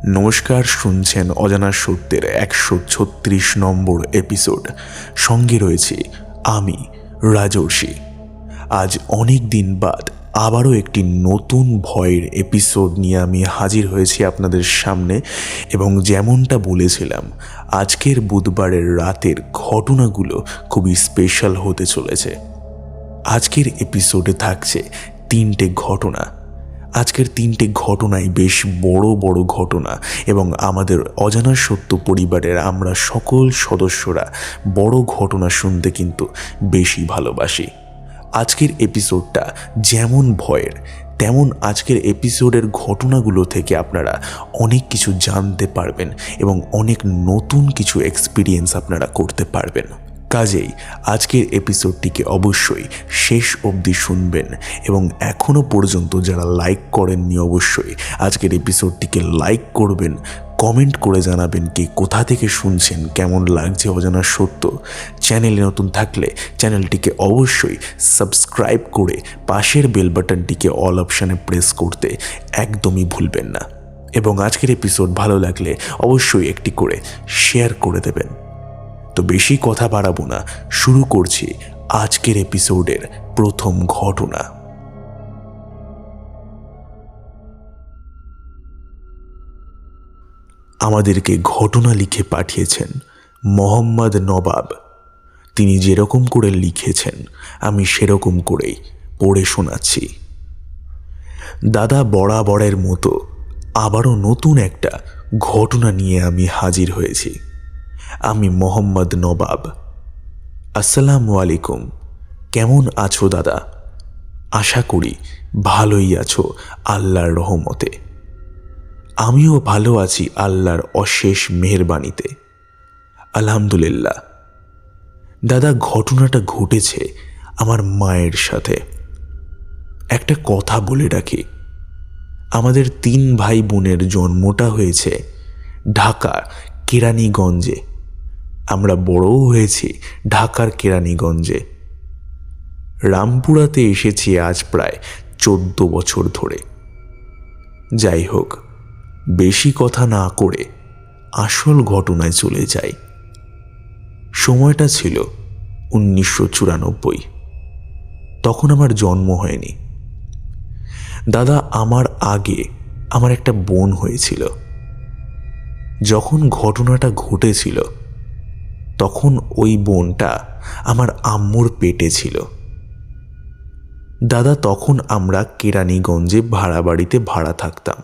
নমস্কার, শুনছেন অজানা সত্যের 136 নম্বর এপিসোড। সঙ্গে রয়েছে আমি রাজর্ষি। আজ অনেক দিন বাদ আবারও একটি নতুন ভয়ের এপিসোড নিয়ে আমি হাজির হয়েছি আপনাদের সামনে, এবং যেমনটা বলেছিলাম আজকের বুধবারের রাতের ঘটনাগুলো খুবই স্পেশাল হতে চলেছে। আজকের এপিসোডে থাকছে 3টে ঘটনা। আজকের 3টে ঘটনাই বেশ বড় বড় ঘটনা, এবং আমাদের অজানা সত্য পরিবারের আমরা সকল সদস্যরা বড় ঘটনা শুনতে কিন্তু বেশি ভালোবাসি। আজকের এপিসোডটা যেমন ভয়ের, তেমন আজকের এপিসোডের ঘটনাগুলো থেকে আপনারা অনেক কিছু জানতে পারবেন এবং অনেক নতুন কিছু এক্সপিরিয়েন্স আপনারা করতে পারবেন। কাজেই আজকের এপিসোডটিকে অবশ্যই শেষ অবধি শুনবেন, এবং এখনও পর্যন্ত যারা লাইক করেননি অবশ্যই আজকের এপিসোডটিকে লাইক করবেন, কমেন্ট করে জানাবেন কে কোথা থেকে শুনছেন, কেমন লাগছে অজানা সত্য। চ্যানেলে নতুন থাকলে চ্যানেলটিকে অবশ্যই সাবস্ক্রাইব করে পাশের বেল বাটনটিকে অল অপশানে প্রেস করতে একদমই ভুলবেন না, এবং আজকের এপিসোড ভালো লাগলে অবশ্যই একটি করে শেয়ার করে দেবেন। তো বেশি কথা বাড়াবো না, শুরু করছি আজকের এপিসোডের প্রথম ঘটনা। আমাদেরকে ঘটনা লিখে পাঠিয়েছেন মোহাম্মদ নবাব। তিনি যেরকম করে লিখেছেন আমি সেরকম করেই পড়ে শোনাচ্ছি। দাদা বরাবরের মতো আবারও নতুন একটা ঘটনা নিয়ে আমি হাজির হয়েছি। আমি মোহাম্মদ নবাব। আসসালামু আলাইকুম। কেমন আছো দাদা? আশা করি ভালোই আছো আল্লাহর রহমতে। আমিও ভালো আছি আল্লাহর অশেষ মেহেরবানিতে, আলহামদুলিল্লাহ। দাদা, ঘটনাটা ঘটেছে আমার মায়ের সাথে। একটা কথা বলে রাখি, আমাদের 3 ভাই বোনের জন্মটা হয়েছে ঢাকা কেরানীগঞ্জে। আমরা বড়ও হয়েছি ঢাকার কেরানীগঞ্জে। রামপুরাতে এসেছি আজ প্রায় 14 বছর ধরে। যাই হোক, বেশি কথা না করে আসল ঘটনায় চলে যাই। সময়টা ছিল 1994। তখন আমার জন্ম হয়নি। দাদা, আমার আগে আমার একটা বোন হয়েছিল। যখন ঘটনাটা ঘটেছিল তখন ওই বোনটা আমার আম্মুর পেটে ছিল। দাদা, তখন আমরা কেরানীগঞ্জে ভাড়া বাড়িতে ভাড়া থাকতাম।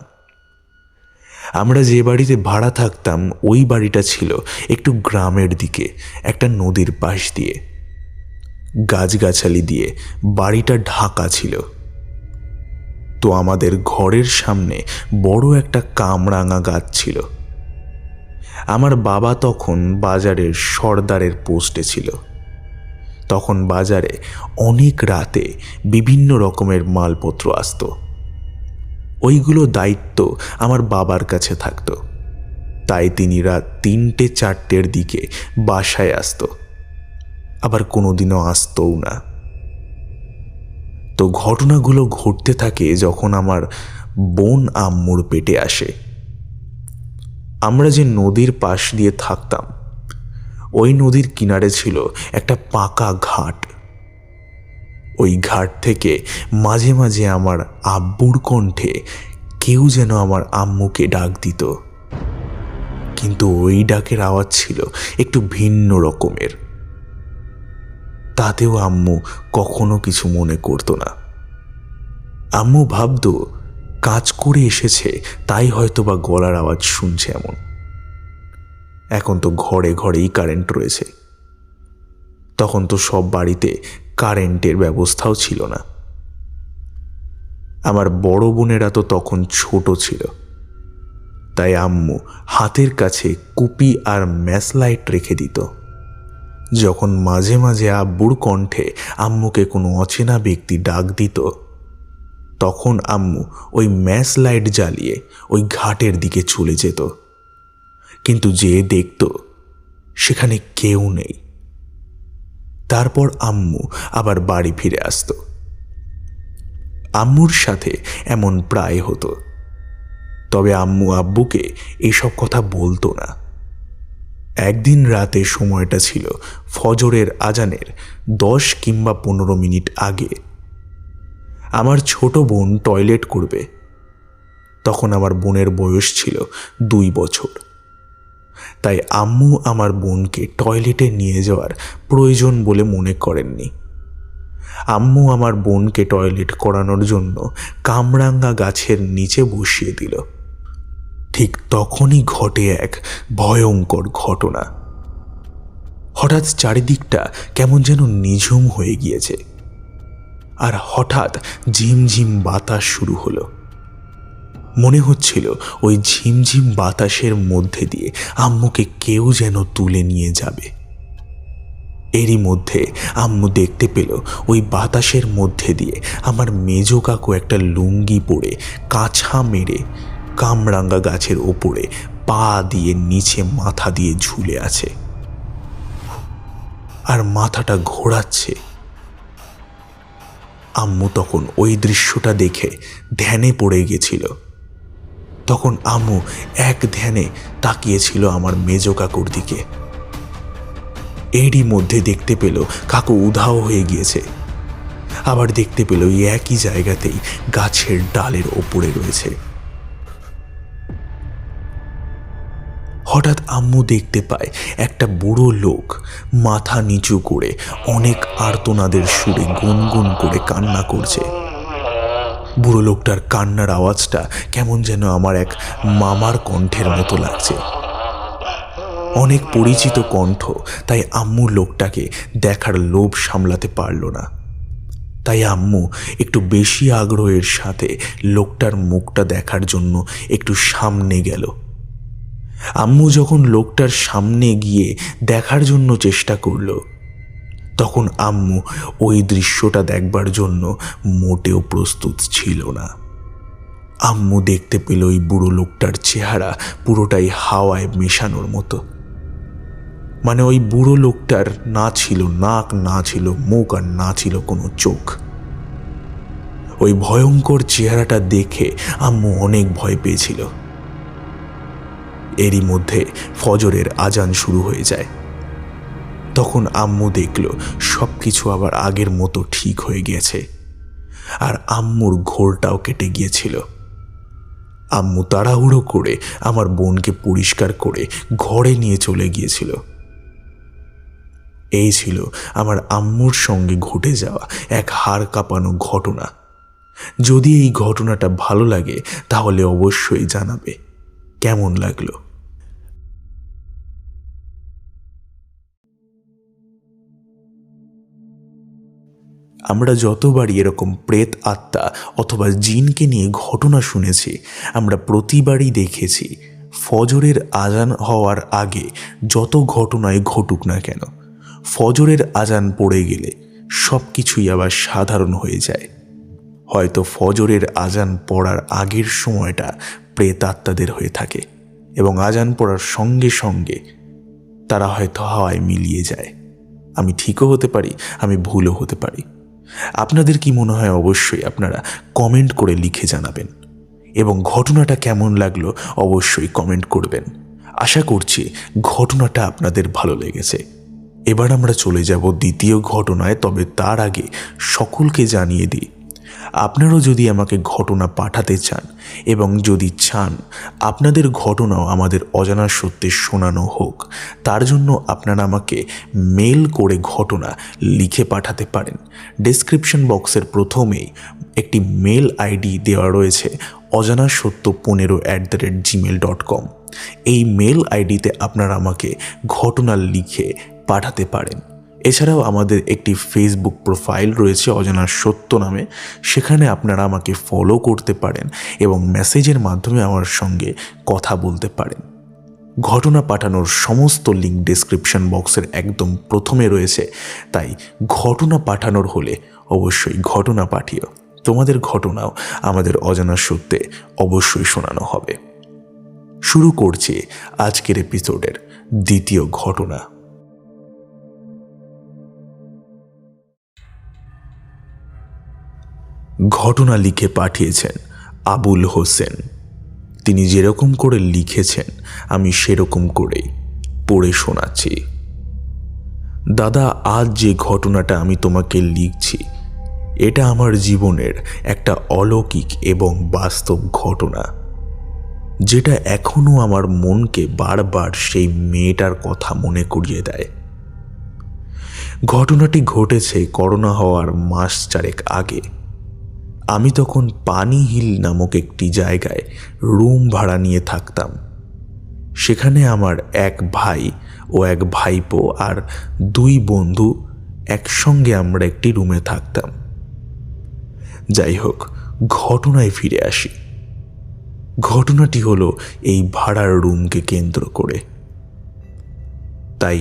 আমরা যে বাড়িতে ভাড়া থাকতাম ওই বাড়িটা ছিল একটু গ্রামের দিকে, একটা নদীর পাশ দিয়ে। গাছগাছালি দিয়ে বাড়িটা ঢাকা ছিল। তো আমাদের ঘরের সামনে বড় একটা কামরাঙা গাছ ছিল। আমার বাবা তখন বাজারের সর্দারের পোস্টে ছিল। তখন বাজারে অনেক রাতে বিভিন্ন রকমের মালপত্র আসতো। ওইগুলো দায়িত্ব আমার বাবার কাছে থাকতো। তাই তিনি রাত 3টে-4টের দিকে বাসায় আসতো, আবার কোনোদিনও আসতোও না। তো ঘটনাগুলো ঘটতে থাকে যখন আমার বোন আম্মুর পেটে আসে। আমরা যে নদীর পাশ দিয়ে থাকতাম ওই নদীর কিনারে ছিল একটা পাকা ঘাট। ওই ঘাট থেকে মাঝে মাঝে আমার আব্বুর কণ্ঠে কেউ যেন আমার আম্মুকে ডাক দিত, কিন্তু ওই ডাকের আওয়াজ ছিল একটু ভিন্ন রকমের। তাতেও আম্মু কখনো কিছু মনে করতো না। আম্মু ভাবতো কাজ করে এসেছে তাই হয়তো বা গলার আওয়াজ শুনছে এমন। এখন তো ঘরে ঘরেই কারেন্ট রয়েছে। তখন তো সব বাড়িতে কারেন্টের ব্যবস্থাও ছিল না। আমার বড় বোনেরা তো তখন ছোট ছিল, তাই আম্মু হাতের কাছে কুপি আর ম্যাচলাইট রেখে দিত। যখন মাঝে মাঝে আব্বুর কণ্ঠে আম্মুকে কোনো অচেনা ব্যক্তি ডাক দিত, তখন আম্মু ওই ম্যাচলাইট জ্বালিয়ে ওই ঘাটের দিকে চলে যেত। কিন্তু যে দেখত সেখানে কেউ নেই। তারপর আম্মু আবার বাড়ি ফিরে আসতো। আম্মুর সাথে এমন প্রায় হতো। তবে আম্মু আব্বুকে এসব কথা বলতো না। একদিন রাতে সময়টা ছিল ফজরের আজানের 10 কিংবা 15 মিনিট আগে। আমার ছোট বোন টয়লেট করবে। তখন আমার বোনের বয়স ছিল 2 বছর। তাই আম্মু আমার বোনকে টয়লেটে নিয়ে যাওয়ার প্রয়োজন বলে মনে করেননি। আম্মু আমার বোনকে টয়লেট করানোর জন্য কামরাঙ্গা গাছের নিচে বসিয়ে দিল। ঠিক তখনই ঘটে এক ভয়ঙ্কর ঘটনা। হঠাৎ চারিদিকটা কেমন যেন নিঝুম হয়ে গিয়েছে, আর হঠাৎ ঝিমঝিম বাতাস শুরু হলো। মনে হচ্ছিল ওই ঝিমঝিম বাতাসের মধ্যে দিয়ে আম্মুকে কেউ যেন তুলে নিয়ে যাবে। এরই মধ্যে আম্মু দেখতে পেল ওই বাতাসের মধ্যে দিয়ে আমার মেজ কাকু একটা লুঙ্গি পরে কাছা মেরে কামরাঙ্গা গাছের ওপরে পা দিয়ে নিচে মাথা দিয়ে ঝুলে আছে, আর মাথাটা ঘোরাচ্ছে। আম্মু তখন ওই দৃশ্যটা দেখে ধ্যানে পড়ে গেছিল। তখন আম্মু এক ধ্যানে তাকিয়েছিল আমার মেজ কাকুর দিকে। এরই মধ্যে দেখতে পেল কাকু উধাও হয়ে গিয়েছে। আবার দেখতে পেল এই একই জায়গাতেই গাছের ডালের ওপরে রয়েছে। হঠাৎ আম্মু দেখতে পায় একটা বুড়ো লোক মাথা নিচু করে অনেক আর্তনাদের সুরে গুনগুন করে কান্না করছে। বুড়ো লোকটার কান্নার আওয়াজটা কেমন যেন আমার এক মামার কণ্ঠের মতো লাগছে। অনেক পরিচিত কণ্ঠ, তাই আম্মু লোকটাকে দেখার লোভ সামলাতে পারল না। তাই আম্মু একটু বেশি আগ্রহের সাথে লোকটার মুখটা দেখার জন্য একটু সামনে গেল। আম্মু যখন লোকটার সামনে গিয়ে দেখার জন্য চেষ্টা করল, তখন আম্মু ওই দৃশ্যটা দেখবার জন্য মোটেও প্রস্তুত ছিল না। আম্মু দেখতে পেল ওই বুড়ো লোকটার চেহারা পুরোটাই হাওয়ায় মেশানোর মতো। মানে ওই বুড়ো লোকটার না ছিল নাক, না ছিল মুখ, আর না ছিল কোনো চোখ। ওই ভয়ঙ্কর চেহারাটা দেখে আম্মু অনেক ভয় পেয়েছিল। এরই মধ্যে ফজরের আজান শুরু হয়ে যায়। তখন আম্মু দেখল সবকিছু আবার আগের মতো ঠিক হয়ে গেছে, আর আম্মুর ঘোরটাও কেটে গিয়েছিল। আম্মু তাড়াহুড়ো করে আমার বোনকে পরিষ্কার করে ঘরে নিয়ে চলে গিয়েছিল। এই ছিল আমার আম্মুর সঙ্গে ঘটে যাওয়া এক হাড় কাঁপানো ঘটনা। যদি এই ঘটনাটা ভালো লাগে তাহলে অবশ্যই জানাবে কেমন লাগলো। আমরা যতবারই এরকম প্রেত আত্মা অথবা জিনকে নিয়ে ঘটনা শুনেছি, আমরা প্রতিবারই দেখেছি ফজরের আজান হওয়ার আগে যত ঘটনাই ঘটুক না কেন, ফজরের আজান পড়ে গেলে সব কিছুই আবার সাধারণ হয়ে যায়। হয়তো ফজরের আজান পড়ার আগের সময়টা প্রেত আত্মাদের হয়ে থাকে, এবং আজান পড়ার সঙ্গে সঙ্গে তারা হয়তো হাওয়ায় মিলিয়ে যায়। আমি ঠিকও হতে পারি, আমি ভুলও হতে পারি। আপনাদের কি মনে হয় অবশ্যই আপনারা কমেন্ট করে লিখে জানাবেন, এবং ঘটনাটা কেমন লাগলো অবশ্যই কমেন্ট করবেন। আশা করছি ঘটনাটা আপনাদের ভালো লেগেছে। এবার আমরা চলে যাব দ্বিতীয় ঘটনায়, তবে তার আগে সকলকে জানিয়ে দিই, আপনারাও যদি আমাকে ঘটনা পাঠাতে চান এবং যদি চান আপনাদের ঘটনাও আমাদের অজানা সত্যে শোনানো হোক, তার জন্য আপনারা আমাকে মেল করে ঘটনা লিখে পাঠাতে পারেন। ডেসক্রিপশন বক্সের প্রথমেই একটি মেল আইডি দেওয়া রয়েছে, অজানাসত্য15@gmail.com। এই মেল আইডিতে আপনারা আমাকে ঘটনা লিখে পাঠাতে পারেন। এছাড়াও আমাদের একটি ফেসবুক প্রোফাইল রয়েছে অজানা সত্য নামে, সেখানে আপনারা আমাকে ফলো করতে পারেন এবং মেসেজের মাধ্যমে আমার সঙ্গে কথা বলতে পারেন। ঘটনা পাঠানোর সমস্ত লিঙ্ক ডেসক্রিপশন বক্সের একদম প্রথমে রয়েছে, তাই ঘটনা পাঠানোর হলে অবশ্যই ঘটনা পাঠিও। তোমাদের ঘটনাও আমাদের অজানা সত্যে অবশ্যই শোনানো হবে। শুরু করছি আজকের এপিসোডের দ্বিতীয় ঘটনা। ঘটনা লিখে পাঠিয়েছেন আবুল হোসেন। তিনি যেরকম করে লিখেছেন আমি সেরকম করেই পড়ে শোনাচ্ছি। দাদা, আজ যে ঘটনাটা আমি তোমাকে লিখছি এটা আমার জীবনের একটা অলৌকিক এবং বাস্তব ঘটনা, যেটা এখনো আমার মনকে বারবার সেই মেয়েটার কথা মনে করিয়ে দেয়। ঘটনাটি ঘটেছে করোনা হওয়ার মাস 4 আগে। আমি তখন পানি হিল নামক একটি জায়গায় রুম ভাড়া নিয়ে থাকতাম। সেখানে আমার এক ভাই ও এক ভাইপো আর 2 বন্ধু একসঙ্গে আমরা একটি রুমে থাকতাম। যাই হোক, ঘটনায় ফিরে আসি। ঘটনাটি হলো এই ভাড়ার রুমকে কেন্দ্র করে, তাই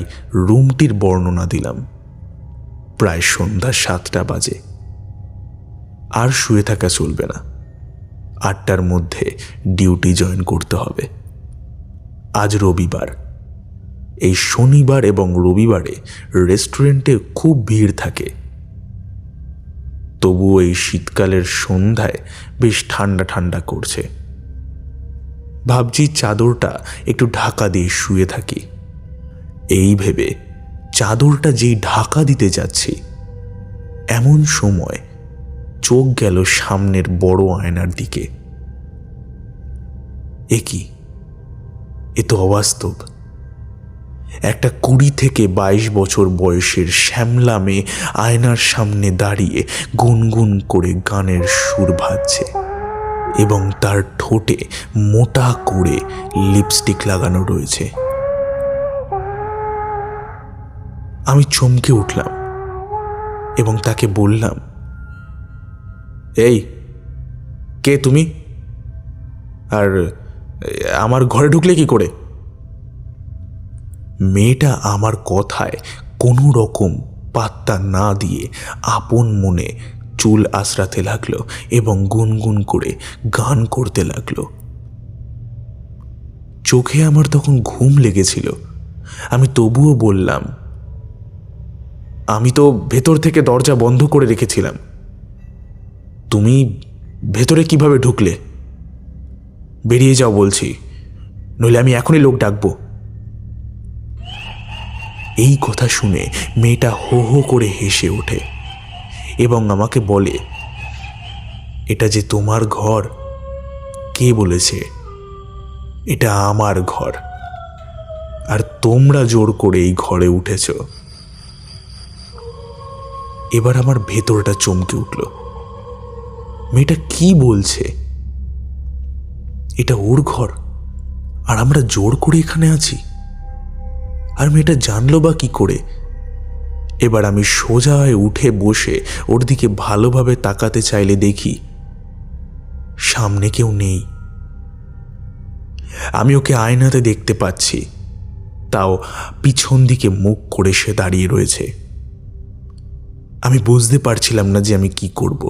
রুমটির বর্ণনা দিলাম। প্রায় সন্ধ্যা 7টা বাজে। আর শুয়ে থাকা চলবে না, 8টার মধ্যে ডিউটি জয়েন করতে হবে। আজ রবিবার। এই শনিবার এবং রবিবারে রেস্টুরেন্টে খুব ভিড় থাকে। তবুও এই শীতকালের সন্ধ্যায় বেশ ঠান্ডা ঠান্ডা করছে। ভাবছি চাদরটা একটু ঢাকা দিয়ে শুয়ে থাকি। এই ভেবে চাদরটা যেই ঢাকা দিতে যাচ্ছি, এমন সময় চোখ গেল সামনের বড় আয়নার দিকে। এ কি? এ তো অবাস্তব। একটা 20 থেকে 22 বছর বয়সের শ্যামলা মেয়ে আয়নার সামনে দাঁড়িয়ে গুনগুন করে গানের সুর ভাজছে এবং তার ঠোঁটে মোটা করে লিপস্টিক লাগানো রয়েছে। আমি চমকে উঠলাম এবং তাকে বললাম, এই, কে তুমি? আর আমার ঘরে ঢুকলে কি করে? মেয়েটা আমার কথায় কোনো রকম পাত্তা না দিয়ে আপন মনে চুল আঁচড়াতে লাগলো এবং গুনগুন করে গান করতে লাগলো। চোখে আমার তখন ঘুম লেগেছিল। আমি তবুও বললাম, আমি তো ভেতর থেকে দরজা বন্ধ করে রেখেছিলাম। তুমি ভেতরে কিভাবে ঢুকলে? বেরিয়ে যাও বলছি, নইলে আমি এখনই লোক ডাকবো। এই কথা শুনে মেয়েটা হো হো করে হেসে ওঠে এবং আমাকে বলে, এটা যে তোমার ঘর, কে বলেছে? এটা আমার ঘর, আর তোমরা জোর করে এই ঘরে উঠেছ। এবার আমার ভেতরটা চমকে উঠল। মেয়েটা কি বলছে? এটা ওর ঘর আর আমরা জোর করে এখানে আছি? আর মেয়েটা জানলো বা কি করে? এবার আমি সোজা উঠে বসে ওর দিকে ভালোভাবে তাকাতে চাইলে দেখি সামনে কেউ নেই। আমি ওকে আয়নাতে দেখতে পাচ্ছি, তাও পিছন দিকে মুখ করে সে দাঁড়িয়ে রয়েছে। আমি বুঝতে পারছিলাম না যে আমি কি করব।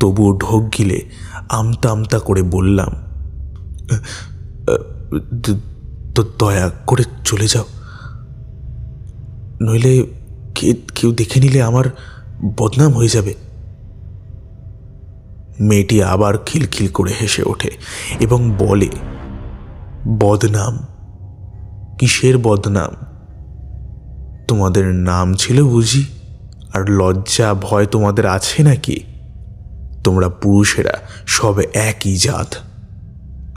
তবুও ঢোক গিলে আমতা আমতা করে বললাম, তো দয়া করে চলে যাও, নইলে কেউ দেখে নিলে আমার বদনাম হয়ে যাবে। মেয়েটি আবার খিলখিল করে হেসে ওঠে এবং বলে, বদনাম? কিসের বদনাম? তোমাদের নাম ছিল বুঝি, আর লজ্জা ভয় তোমাদের আছে নাকি? তোমরা পুরুষেরা সব একই জাত।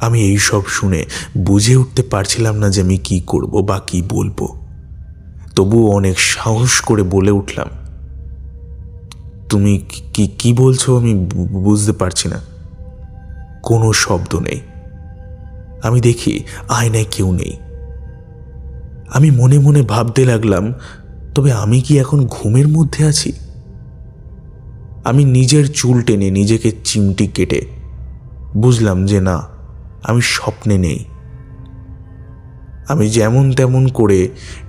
আমি এই সব শুনে বুঝে উঠতে পারছিলাম না যে আমি কি করব বা কি বলবো। তবুও অনেক সাহস করে বলে উঠলাম, তুমি কি বলছো আমি বুঝতে পারছি না। কোনো শব্দ নেই। আমি দেখি আয়নায় কেউ নেই। আমি মনে মনে ভাবতে লাগলাম, তবে আমি কি এখন ঘুমের মধ্যে আছি? আমি নিজের চুল টেনে নিজেকে চিমটি কেটে বুঝলাম যে না, আমি স্বপ্নে নেই। আমি যেমন তেমন করে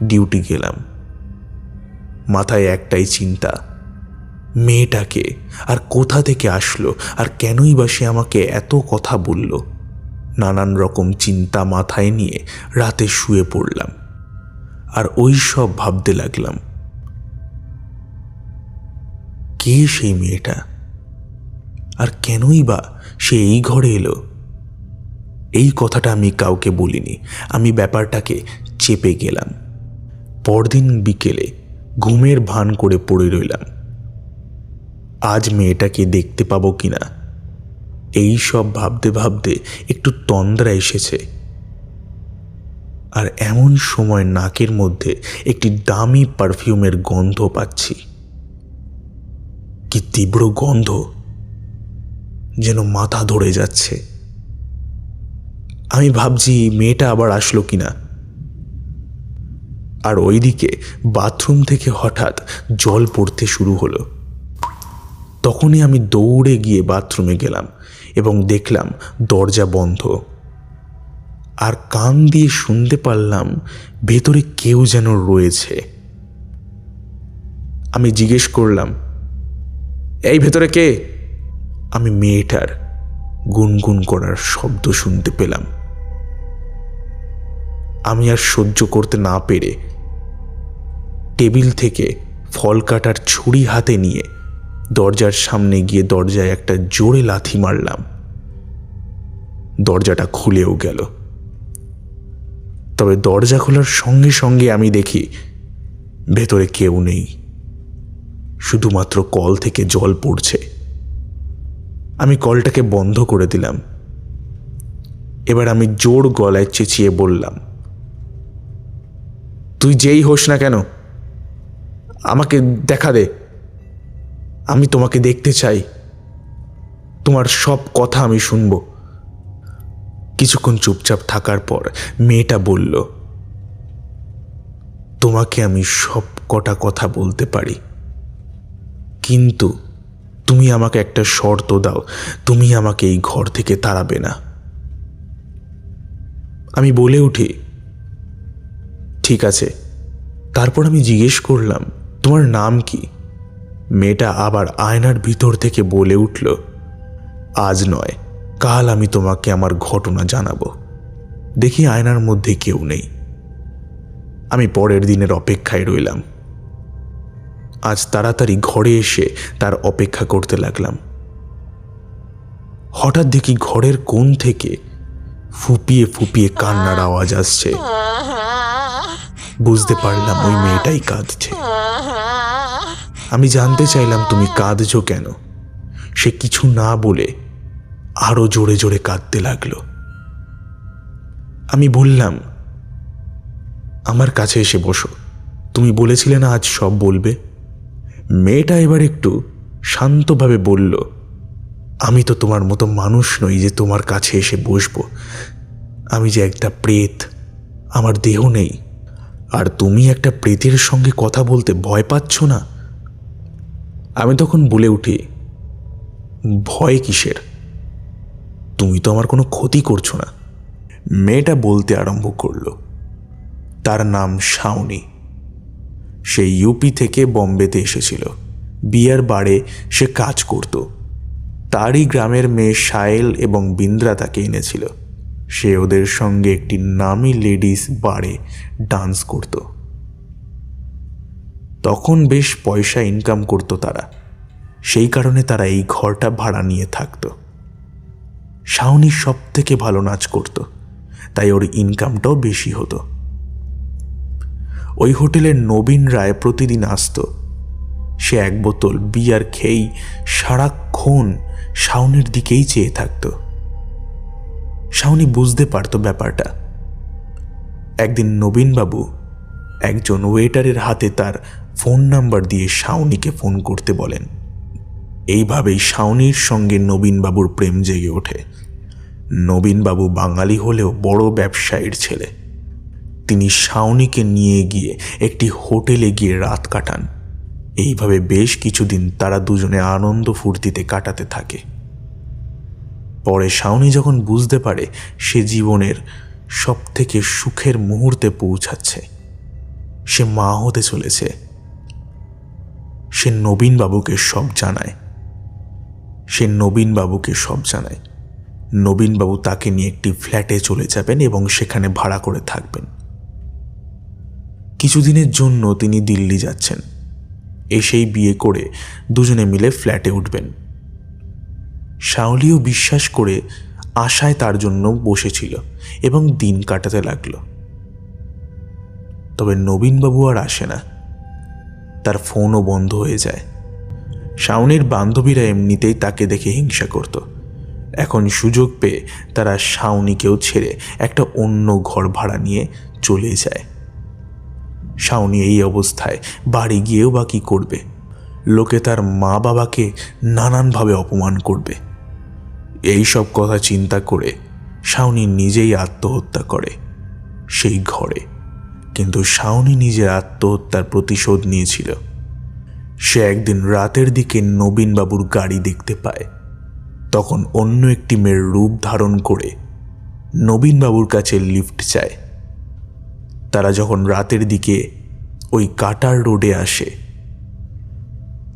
ডিউটি গেলাম। মাথায় একটাই চিন্তা, মেয়েটাকে আর কোথা থেকে আসলো, আর কেনই বা সে আমাকে এত কথা বলল। নানান রকম চিন্তা মাথায় নিয়ে রাতে শুয়ে পড়লাম আর ওই সব ভাবতে লাগলাম। কে সেই মেয়েটা, আর কেনই বা সে এই ঘরে এলো? এই কথাটা আমি কাউকে বলিনি। আমি ব্যাপারটাকে চেপে গেলাম। পরদিন বিকেলে ঘুমের ভান করে পড়ে রইলাম। আজ মেয়েটাকে দেখতে পাবো কিনা এই সব ভাবতে ভাবতে একটু তন্দ্রা এসেছে। আর এমন সময় নাকের মধ্যে একটি দামি পারফিউমের গন্ধ পাচ্ছি। কি তীব্র গন্ধ, যেন মাথা ধরে যাচ্ছে। আমি ভাবছি মেয়েটা আবার আসলো কিনা। আর ওইদিকে বাথরুম থেকে হঠাৎ জল পড়তে শুরু হলো। তখনই আমি দৌড়ে গিয়ে বাথরুমে গেলাম এবং দেখলাম দরজা বন্ধ। আর কান দিয়ে শুনতে পারলাম ভেতরে কেউ যেন রয়েছে। আমি জিজ্ঞেস করলাম, এই ভেতরে কে? আমি মেয়েটার গুনগুন করার শব্দ শুনতে পেলাম। আমি আর সহ্য করতে না পেরে টেবিল থেকে ফল কাটার ছুরি হাতে নিয়ে দরজার সামনে গিয়ে দরজায় একটা জোরে লাথি মারলাম। দরজাটা খুলেও গেল। তবে দরজা খোলার সঙ্গে সঙ্গে আমি দেখি ভেতরে কেউ নেই, শুধুমাত্র কল থেকে জল পড়ছে। আমি কলটাকে বন্ধ করে দিলাম। এবার আমি জোর গলায় চেঁচিয়ে বললাম, তুই যেই হোস না কেন, আমাকে দেখা দে। আমি তোমাকে দেখতে চাই। তোমার সব কথা আমি শুনব। কিছুক্ষণ চুপচাপ থাকার পর মেয়েটা বলল, তোমাকে আমি সব কটা কথা বলতে পারি, কিন্তু তুমি আমাকে একটা শর্ত দাও। তুমি আমাকে এই ঘর থেকে তাড়াবে না। আমি বলে উঠি, ঠিক আছে। তারপর আমি জিজ্ঞেস করলাম, তোমার নাম কি? মেয়েটা আবার আয়নার ভিতর থেকে বলে উঠল, আজ নয়, কাল আমি তোমাকে আমার ঘটনা জানাবো। দেখি আয়নার মধ্যে কেউ নেই। আমি পরের দিনের অপেক্ষায় রইলাম। আজ তাড়াতাড়ি ঘরে এসে তার অপেক্ষা করতে লাগলাম। হঠাৎ দেখি ঘরের কোণ থেকে ফুপিয়ে ফুপিয়ে কান্নার আওয়াজ আসছে। বুঝতে পারলাম ওই মেয়েটাই কাঁদছে। আমি জানতে চাইলাম, তুমি কাঁদছো কেন? সে কিছু না বলে আরো জোরে জোরে কাঁদতে লাগলো। আমি বললাম, আমার কাছে এসে বসো, তুমি বলেছিলে না আজ সব বলবে। মেয়েটা এবার একটু শান্তভাবে বলল, আমি তো তোমার মতো মানুষ নই যে তোমার কাছে এসে বসবো। আমি যে একটা প্রেত, আমার দেহ নেই। আর তুমি একটা প্রেতের সঙ্গে কথা বলতে ভয় পাচ্ছ না? আমি তখন বলে উঠি, ভয় কিসের? তুমি তো আমার কোনো ক্ষতি করছো না। মেয়েটা বলতে আরম্ভ করল, তার নাম শাওনি। সে ইউপি থেকে বম্বেতে এসেছিল। বিয়ার বারে সে কাজ করত। তারই গ্রামের মেয়ে সায়েল এবং বিন্দ্রা তাকে এনেছিল। সে ওদের সঙ্গে একটি নামি লেডিস বারে ডান্স করত। তখন বেশ পয়সা ইনকাম করত তারা। সেই কারণে তারা এই ঘরটা ভাড়া নিয়ে থাকত। শাওনি সব থেকে ভালো নাচ করত, তাই ওর ইনকামটাও বেশি হতো। ওই হোটেলের নবীন রায় প্রতিদিন আসত। সে এক বোতল বিয়ার খেয়েই সারাক্ষণ শাওনির দিকেই চেয়ে থাকত। শাওনি বুঝতে পারত ব্যাপারটা। একদিন নবীনবাবু একজন ওয়েটারের হাতে তার ফোন নাম্বার দিয়ে শাওনিকে ফোন করতে বলেন। এইভাবেই শাওনির সঙ্গে নবীনবাবুর প্রেম জেগে ওঠে। নবীনবাবু বাঙালি হলেও বড় ব্যবসায়ীর ছেলে। তিনি শাওনিকে নিয়ে গিয়ে একটি হোটেলে গিয়ে রাত কাটান। এইভাবে বেশ কিছুদিন তারা দুজনে আনন্দ ফুর্তিতে কাটাতে থাকে। পরে শাওনি যখন বুঝতে পারে সে জীবনের সব থেকে সুখের মুহূর্তে পৌঁছাচ্ছে, সে মা হতে চলেছে, সে নবীনবাবুকে সব জানায়। নবীনবাবু তাকে নিয়ে একটি ফ্ল্যাটে চলে যাবেন এবং সেখানে ভাড়া করে থাকবেন। কিছুদিনের জন্য তিনি দিল্লি যাচ্ছেন। এসেই বিয়ে করে দুজনে মিলে ফ্ল্যাটে উঠবেন। শাওলিও বিশ্বাস করে আশায় তার জন্য বসেছিল এবং দিন কাটাতে লাগলো। তবে নবীনবাবু আর আসে না, তার ফোনও বন্ধ হয়ে যায়। শাওনির বান্ধবীরা এমনিতেই তাকে দেখে হিংসা করত। এখন সুযোগ পেয়ে তারা শাওনিকেও ছেড়ে একটা অন্য ঘর ভাড়া নিয়ে চলে যায়। শাওনি এই অবস্থায় বাড়ি গিয়েও বা কী করবে? লোকে তার মা বাবাকে নানানভাবে অপমান করবে। এই সব কথা চিন্তা করে শাওনি নিজেই আত্মহত্যা করে সেই ঘরে। কিন্তু শাওনি নিজের আত্মহত্যার প্রতিশোধ নিয়েছিল। সে একদিন রাতের দিকে নবীনবাবুর গাড়ি দেখতে পায়। তখন অন্য একটি মেয়ের রূপ ধারণ করে নবীনবাবুর কাছে লিফট চায়। তারা যখন রাতের দিকে ওই কাটার রোডে আসে,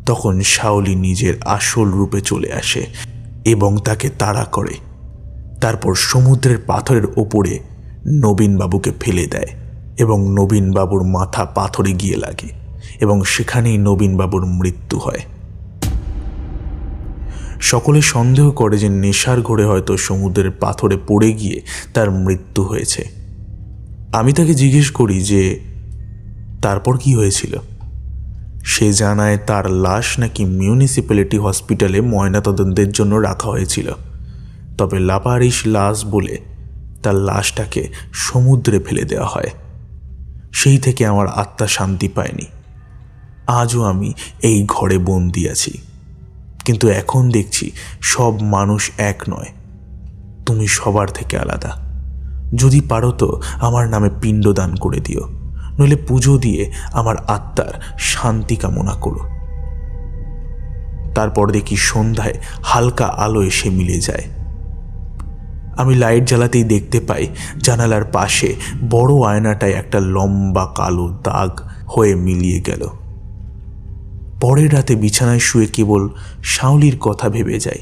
তখন শাওলি নিজের আসল রূপে চলে আসে এবং তাকে তাড়া করে। তারপর সমুদ্রের পাথরের ওপরে নবীনবাবুকে ফেলে দেয় এবং নবীনবাবুর মাথা পাথরে গিয়ে লাগে এবং সেখানেই নবীনবাবুর মৃত্যু হয়। সকলে সন্দেহ করে যে নেশার ঘোরে হয়তো সমুদ্রের পাথরে পড়ে গিয়ে তার মৃত্যু হয়েছে। আমি তাকে জিজ্ঞেস করি যে তারপর কি হয়েছিল। সে জানায় তার লাশ নাকি মিউনিসিপ্যালিটি হসপিটালে ময়নাতদন্তের জন্য রাখা হয়েছিল, তবে লাপারিশ লাশ বলে তার লাশটাকে সমুদ্রে ফেলে দেওয়া হয়। সেই থেকে আমার আত্মা শান্তি পায়নি। আজও আমি এই ঘরে বন্দি আছি, কিন্তু এখন দেখছি সব মানুষ এক নয়। তুমি সবার থেকে আলাদা। যদি পারো তো আমার নামে পিণ্ডদান করে দিও, নইলে পুজো দিয়ে আমার আত্মার শান্তি কামনা করো। তারপর দেখি সন্ধ্যায় হালকা আলো এসে মিলে যায়। আমি লাইট জ্বালাতেই দেখতে পাই জানালার পাশে বড় আয়নাটায় একটা লম্বা কালো দাগ হয়ে মিলিয়ে গেল। পরের রাতে বিছানায় শুয়ে কেবল শাওলির কথা ভেবে যাই।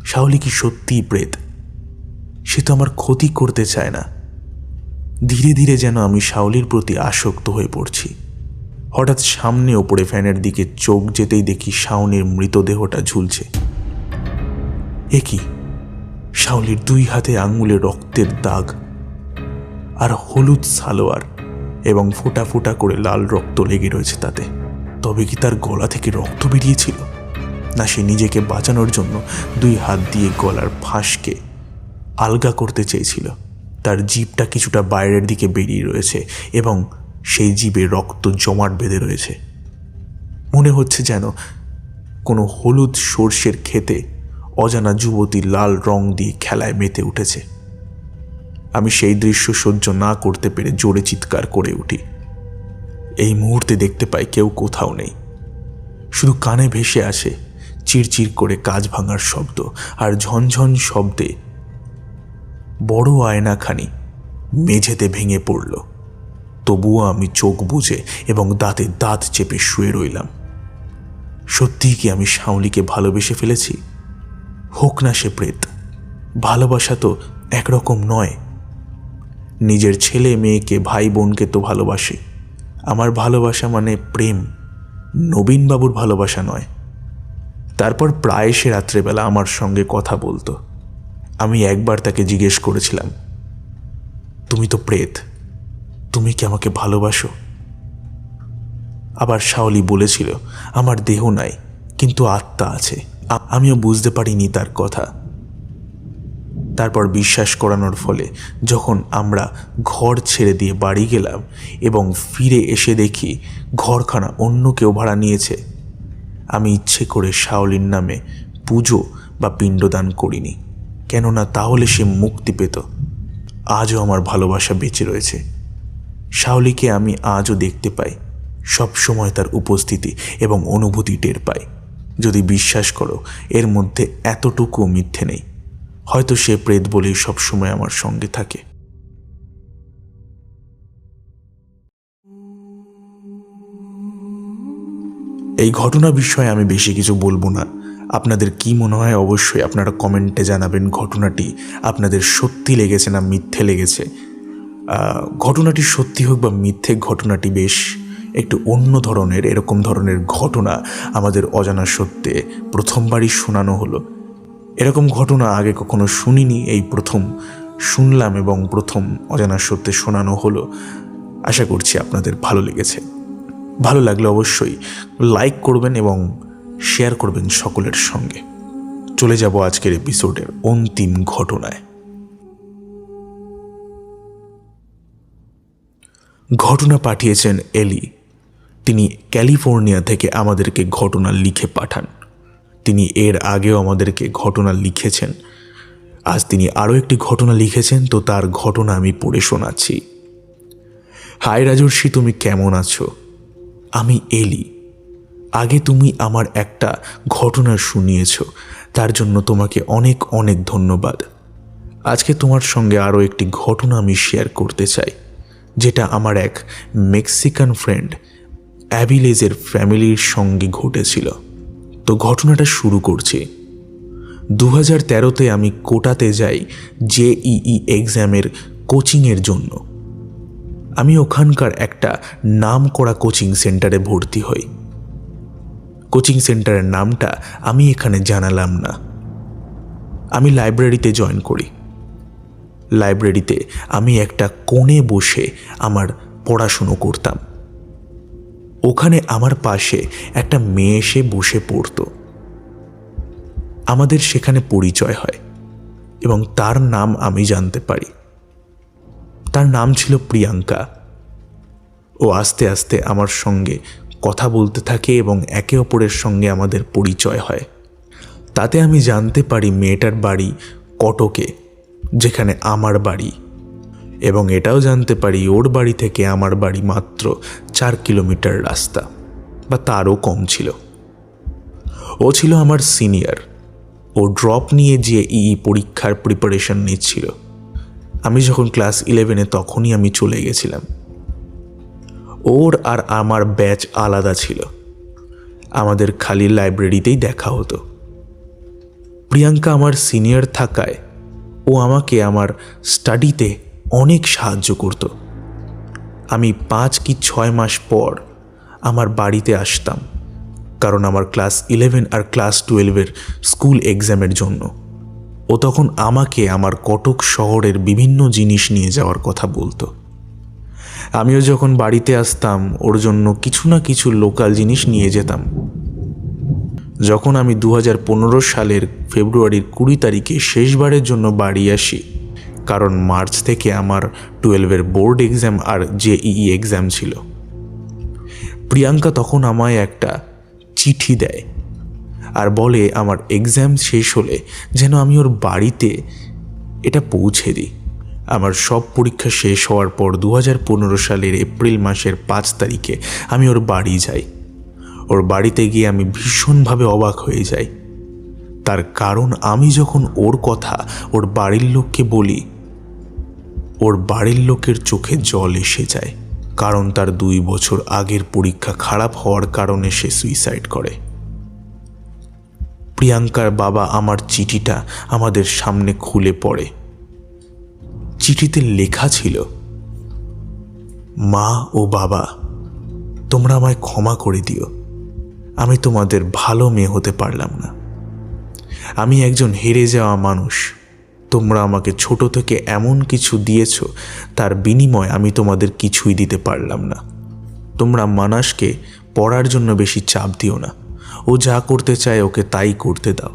শাওলি কি সত্যিই প্রেত? সে তো আমার ক্ষতি করতে চায় না। ধীরে ধীরে যেন আমি শাওলির প্রতি আসক্ত হয়ে পড়ছি। হঠাৎ সামনে ওপরে ফ্যানের দিকে চোখ যেতেই দেখি শাওনির মৃতদেহটা ঝুলছে। এ কি? শাওলির 2 হাতে আঙুলে রক্তের দাগ আর হলুদ সালোয়ার এবং ফোঁটা ফোঁটা করে লাল রক্ত লেগে রয়েছে তাতে। তবে কি তার গলা থেকে রক্ত বেরিয়েছিল, না সে নিজেকে বাঁচানোর জন্য 2 হাত দিয়ে গলার ফাঁসকে আলগা করতে চেয়েছিল? তার জিভটা কিছুটা বাইরের দিকে বেরিয়ে রয়েছে এবং সেই জিভে রক্ত জমাট বেঁধে রয়েছে। মনে হচ্ছে যেন কোনো হলুদ সর্ষের ক্ষেতে অজানা যুবতী লাল রং দিয়ে খেলায় মেতে উঠেছে। আমি সেই দৃশ্য সহ্য না করতে পেরে জোরে চিৎকার করে উঠি। এই মুহূর্তে দেখতে পাই কেউ কোথাও নেই, শুধু কানে ভেসে আসে চিরচির করে কাঁচ ভাঙার শব্দ আর ঝনঝন শব্দে বড় আয়নাখানি মেঝেতে ভেঙে পড়ল। তবুও আমি চোখ বুজে এবং দাঁতে দাঁত চেপে শুয়ে রইলাম। সত্যিই কি আমি শাওলিকে ভালোবেসে ফেলেছি? হোক না সে প্রেত, ভালোবাসা তো একরকম নয়। নিজের ছেলে মেয়েকে ভাই বোনকে তো ভালোবাসে। আমার ভালোবাসা মানে প্রেম, নবীনবাবুর ভালোবাসা নয়। তারপর প্রায় সে রাত্রেবেলা আমার সঙ্গে কথা বলতো। আমি একবার তাকে জিজ্ঞেস করেছিলাম, তুমি তো প্রেত, তুমি কি আমাকে ভালোবাসো? আবার শাওলি বলেছিল, আমার দেহ নাই কিন্তু আত্মা আছে। আমিও বুঝতে পারিনি তার কথা। তারপর বিশ্বাস করানোর ফলে যখন আমরা ঘর ছেড়ে দিয়ে বাড়ি গেলাম এবং ফিরে এসে দেখি ঘরখানা অন্য কেউ ভাড়া নিয়েছে, আমি ইচ্ছে করে শাওলির নামে পুজো বা পিণ্ডদান করিনি, কেননা তাহলে সে মুক্তি পেত। আজও আমার ভালোবাসা বেঁচে রয়েছে। শাওলিকে আমি আজও দেখতে পাই, সব সময় তার উপস্থিতি এবং অনুভূতি টের পাই। যদি বিশ্বাস করো, এর মধ্যে এতটুকু মিথ্যে নেই। হয়তো সে প্রেত বলেই সবসময় আমার সঙ্গে থাকে। এই ঘটনা বিষয়ে আমি বেশি কিছু বলবো না। আপনাদের কি মনে হয় অবশ্যই আপনারা কমেন্টে জানাবেন। ঘটনাটি আপনাদের সত্যি লেগেছে না মিথ্যে লেগেছে? ঘটনাটি সত্যি হোক বা মিথ্যে, ঘটনাটি বেশ একটু অন্য ধরনের। এরকম ধরনের ঘটনা আমাদের অজানা সত্যে প্রথমবারই শোনানো হলো। এরকম ঘটনা আগে কখনো শুনিনি, এই প্রথম শুনলাম এবং প্রথম অজানার সত্যে শোনানো হলো। আশা করছি আপনাদের ভালো লেগেছে। ভালো লাগলে অবশ্যই লাইক করবেন এবং শেয়ার করবেন সকলের সঙ্গে। চলে যাব আজকের এপিসোডের অন্তিম ঘটনায়। ঘটনা পাঠিয়েছেন এলি। তিনি ক্যালিফোর্নিয়া থেকে আমাদেরকে ঘটনা লিখে পাঠান। তিনি এর আগেও আমাদেরকে ঘটনা লিখেছেন। আজ তিনি আরও একটি ঘটনা লিখেছেন, তো তার ঘটনা আমি পড়ে শোনাচ্ছি। হাই রাজর্ষি, তুমি কেমন আছো? আমি এলি। আগে তুমি আমার একটা ঘটনা শুনিয়েছ, তার জন্য তোমাকে অনেক অনেক ধন্যবাদ। আজকে তোমার সঙ্গে আরও একটি ঘটনা আমি শেয়ার করতে চাই, যেটা আমার এক মেক্সিকান ফ্রেন্ড অ্যাভিলেজের ফ্যামিলির সঙ্গে ঘটেছিল। তো ঘটনাটা শুরু করছি। 2013-তে আমি কোটাতে যাই জেইই এক্সামের কোচিংয়ের জন্য। আমি ওখানকার একটা নামকরা কোচিং সেন্টারে ভর্তি হই। কোচিং সেন্টারের নামটা আমি এখানে জানালাম না। আমি লাইব্রেরিতে জয়েন করি। লাইব্রেরিতে আমি একটা কোণে বসে আমার পড়াশুনো করতাম। ওখানে আমার পাশে একটা মেয়ে এসে বসে পড়তো। আমাদের সেখানে পরিচয় হয় এবং তার নাম আমি জানতে পারি। তার নাম ছিল প্রিয়াঙ্কা। ও আস্তে আস্তে আমার সঙ্গে কথা বলতে থাকে এবং একে অপরের সঙ্গে আমাদের পরিচয় হয়। তাতে আমি জানতে পারি মেয়েটার বাড়ি কটকে, যেখানে আমার বাড়ি, এবং এটাও জানতে পারি ওর বাড়ি থেকে আমার বাড়ি মাত্র 4 কিলোমিটার রাস্তা, বা তারও কম ছিল। ও ছিল আমার সিনিয়র। ও ড্রপ নিয়ে জেইই পরীক্ষার প্রিপারেশন নিচ্ছিল। আমি যখন ক্লাস 11-এ তখনই আমি চলে গেছিলাম। ওর আর আমার ব্যাচ আলাদা ছিল। আমাদের খালি লাইব্রেরিতেই দেখা হতো। প্রিয়াঙ্কা আমার সিনিয়র থাকায় ও আমাকে আমার স্টাডিতে অনেক সাহায্য করত। আমি 5 কি 6 মাস পর আমার বাড়িতে আসতাম, কারণ আমার ক্লাস 11 আর ক্লাস 12-এর স্কুল এক্সামের জন্য। ও তখন আমাকে আমার কটক শহরের বিভিন্ন জিনিস নিয়ে যাওয়ার কথা বলতো। আমিও যখন বাড়িতে আসতাম ওর জন্য কিছু না কিছু লোকাল জিনিস নিয়ে যেতাম। যখন আমি 2015 সালের ফেব্রুয়ারির 20 তারিখে শেষবারের জন্য বাড়ি আসি, কারণ মার্চ থেকে আমার 12-এর বোর্ড এক্সাম আর জেইই এক্সাম ছিল, প্রিয়াঙ্কা তখন আমায় একটা চিঠি দেয় আর বলে আমার এক্সাম শেষ হলে যেন আমি ওর বাড়িতে এটা পৌঁছে দিই। আমার সব পরীক্ষা শেষ হওয়ার পর 2015 সালের এপ্রিল মাসের 5 তারিখে আমি ওর বাড়ি যাই। ওর বাড়িতে গিয়ে আমি ভীষণভাবে অবাক হয়ে যাই। তার কারণ আমি যখন ওর কথা ওর বাড়ির লোককে বলি, ওর বাড়ির লোকের চোখে জল এসে যায়, কারণ তার 2 বছর আগের পরীক্ষা খারাপ হওয়ার কারণে সে সুইসাইড করে। প্রিয়াঙ্কার বাবা আমার চিঠিটা আমাদের সামনে খুলে পড়ে। চিঠিতে লেখা ছিল, মা ও বাবা, তোমরা আমায় ক্ষমা করে দিও। আমি তোমাদের ভালো মেয়ে হতে পারলাম না। আমি একজন হেরে যাওয়া মানুষ। তোমরা আমাকে ছোট থেকে এমন কিছু দিয়েছ, তার বিনিময়ে আমি তোমাদের কিছুই দিতে পারলাম না। তোমরা মানসকে পড়ার জন্য বেশি চাপ দিও না। ও যা করতে চায় ওকে তাই করতে দাও।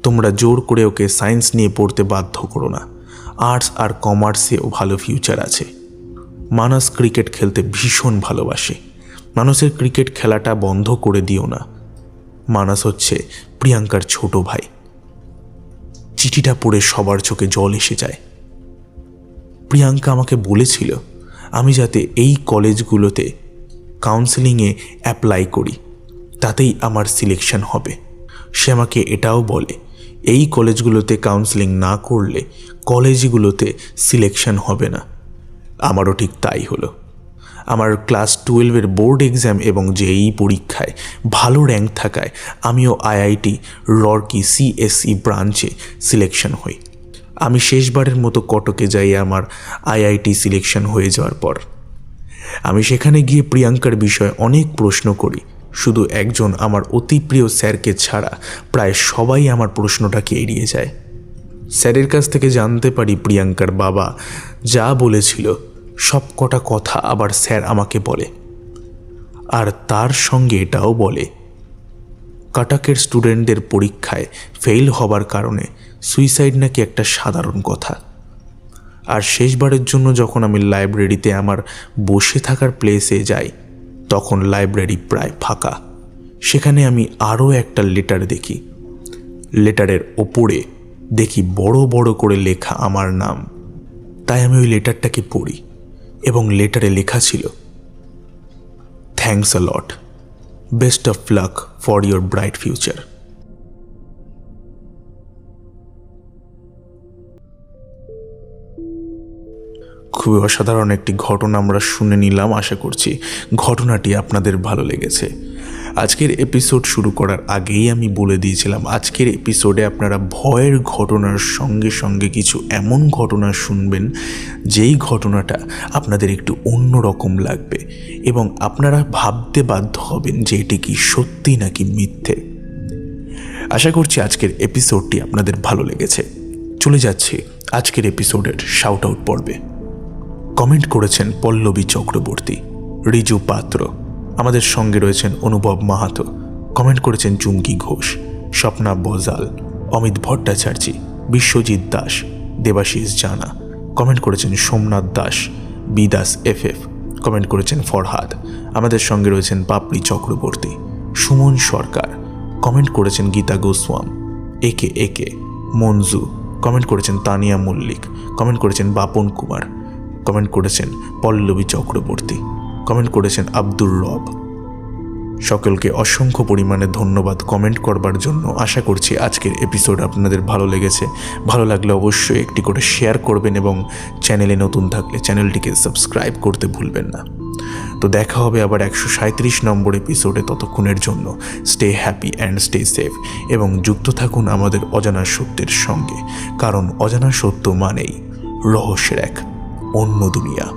তোমরা জোর করে ওকে সায়েন্স নিয়ে পড়তে বাধ্য করো না। আর্টস আর কমার্সেও ভালো ফিউচার আছে। মানস ক্রিকেট খেলতে ভীষণ ভালোবাসে। মানসের ক্রিকেট খেলাটা বন্ধ করে দিও না। মানস হচ্ছে প্রিয়াঙ্কার ছোট ভাই। চিঠিটা পড়ে সবার চোখে জল এসে যায়। প্রিয়াঙ্কা আমাকে বলেছিল আমি যাতে এই কলেজগুলোতে কাউন্সেলিংয়ে অ্যাপ্লাই করি, তাতেই আমার সিলেকশন হবে। সে আমাকে এটাও বলে এই কলেজগুলোতে কাউন্সেলিং না করলে কলেজগুলোতে সিলেকশন হবে না। আমারও ঠিক তাই হলো। আমার ক্লাস 12-এর বোর্ড এক্সাম এবং জেইই পরীক্ষায় ভালো র্যাঙ্ক থাকায় আমিও আইআইটি রর্কি সিএসই ব্রাঞ্চে সিলেকশন হই। আমি শেষবারের মতো কটকে যাই আমার আইআইটি সিলেকশন হয়ে যাওয়ার পর। আমি সেখানে গিয়ে প্রিয়াঙ্কার বিষয়ে অনেক প্রশ্ন করি, শুধু একজন আমার অতি প্রিয় স্যারকে ছাড়া প্রায় সবাই আমার প্রশ্নটাকে এড়িয়ে যায়। স্যারের কাছ থেকে জানতে পারি প্রিয়াঙ্কার বাবা যা বলেছিল সব কটা কথা আবার স্যার আমাকে বলে, আর তার সঙ্গে এটাও বলে কাটাকের স্টুডেন্টদের পরীক্ষায় ফেল হবার কারণে সুইসাইড নাকি একটা সাধারণ কথা। আর শেষবারের জন্য যখন আমি লাইব্রেরিতে আমার বসে থাকার প্লেসে যাই তখন লাইব্রেরি প্রায় ফাঁকা। সেখানে আমি আরও একটা লেটার দেখি। লেটারের ওপরে দেখি বড় বড় করে লেখা আমার নাম। তাই আমি ওই লেটারটাকে পড়ি এবং লেটারে লেখা ছিল, thanks a lot, best of luck for your bright future. খুবই অসাধারণ একটি ঘটনা আমরা শুনে নিলাম। আশা করছি ঘটনাটি আপনাদের ভালো লেগেছে। আজকের এপিসোড শুরু করার আগেই আমি বলে দিয়েছিলাম আজকের এপিসোডে আপনারা ভয়ের ঘটনার সঙ্গে সঙ্গে কিছু এমন ঘটনা শুনবেন যেই ঘটনাটা আপনাদের একটু অন্যরকম লাগবে এবং আপনারা ভাবতে বাধ্য হবেন যে এটি কি সত্যি নাকি মিথ্যে। আশা করছি আজকের এপিসোডটি আপনাদের ভালো লেগেছে। চলে যাচ্ছি আজকের এপিসোডের শাউট আউট পর্বে। কমেন্ট করেছেন পল্লবী চক্রবর্তী, রিজু পাত্র, আমাদের সঙ্গে রয়েছেন অনুভব মাহাতো, কমেন্ট করেছেন চুমকি ঘোষ, স্বপ্না বজাল, অমিত ভট্টাচার্য, বিশ্বজিৎ দাস, দেবাশিস জানা, কমেন্ট করেছেন সোমনাথ দাস, বিদাস এফএফ, কমেন্ট করেছেন ফরহাদ, আমাদের সঙ্গে রয়েছেন পাপড়ি চক্রবর্তী, সুমন সরকার, কমেন্ট করেছেন গীতা গোস্বাম, একে একে, মঞ্জু, কমেন্ট করেছেন তানিয়া মল্লিক, কমেন্ট করেছেন বাপন কুমার, কমেন্ট করেছেন পল্লবী চক্রবর্তী, কমেন্ট করেছেন আব্দুর রব। সকলকে অসংখ্য পরিমাণে ধন্যবাদ কমেন্ট করবার জন্য। আশা করছি আজকের এপিসোড আপনাদের ভালো লেগেছে। ভালো লাগলে অবশ্যই একটি করে শেয়ার করবেন এবং চ্যানেলে নতুন থাকলে চ্যানেলটিকে সাবস্ক্রাইব করতে ভুলবেন না। তো দেখা হবে আবার 137 নম্বর এপিসোডে। ততক্ষণের জন্য stay happy and stay safe এবং যুক্ত থাকুন আমাদের অজানা সত্যের সঙ্গে, কারণ অজানা সত্য মানেই রহস্যের এক অন্য দুনিয়া।